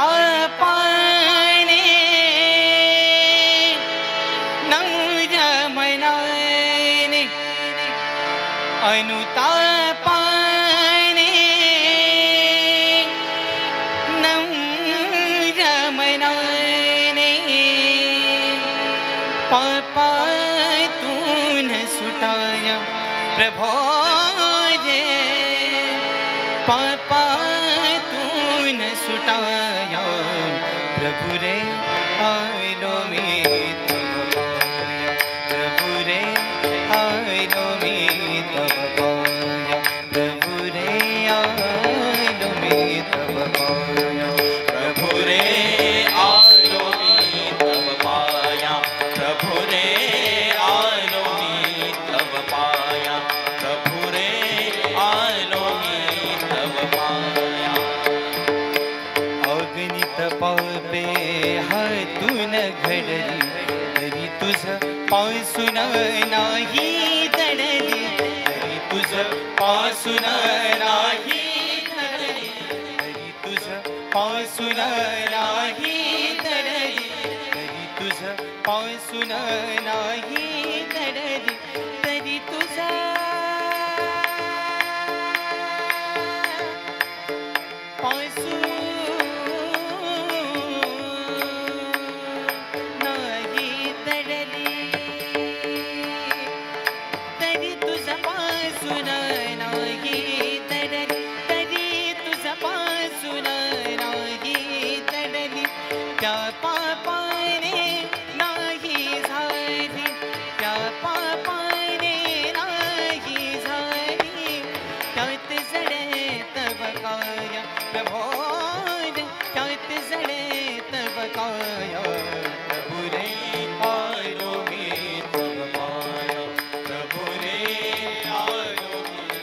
अनुतापाने नौजमनाने अनुतापाने नौजमनाने पापा तून सुटाया प्रभो जे पापा तून सुटाया प्रभु रे आलो में तब पाया प्रभु रे आलो में तब पाया प्रभु रे आलो में तब पाया प्रभु रे आलो में तब पाया प्रभु रे आलो में तब पाया प्रभु रे आलो में तब पाया अगणित पापे हातून घडली तरी तुझ पासून नाही दडली तरी तुझ पासून नाही दडली तरी तुझ पासून नाही दडली तरी तुझ पासून नाही दडली तरी तुझा पासून नाही दडली तरी तुझा पासून नाही दडली तरी तुझा पासून नाही दडली त्या पापाने नाही झाली त्या पापाने नाही झाली त्यात जडे तब काया प्रभो त्यात जडे तब काया प्रभु रे आलो में तब पाया प्रभु रे आलो में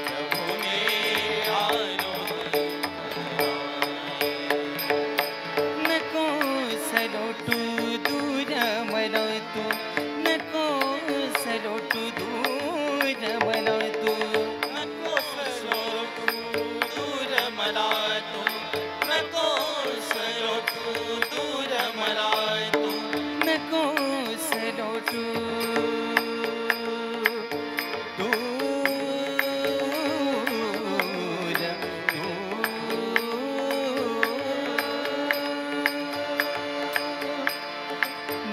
प्रभु रे आलो नको सलोटू दूर मला तू नको सलोटू दूर मला तू नको सलोटू दूर मला तू नको सलोटू दूर मला तू नको सलोटू दूर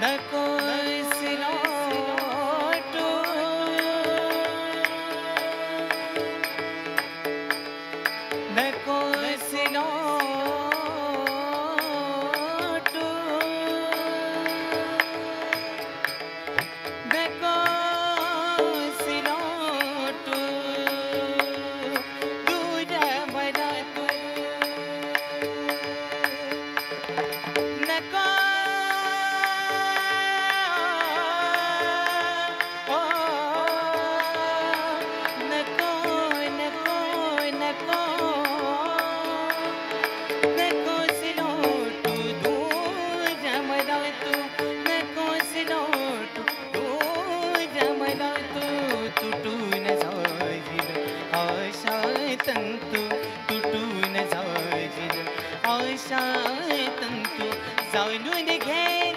नको सलोटू नको सलोटू नको सलोटू दूर मला तू नको नको नको नको नको सलोटू दूर मला तू नको सलोटू दूर मला तू तुटून जाईल आशा तंतू तुटून जाईल आशा तंतू जाणून घे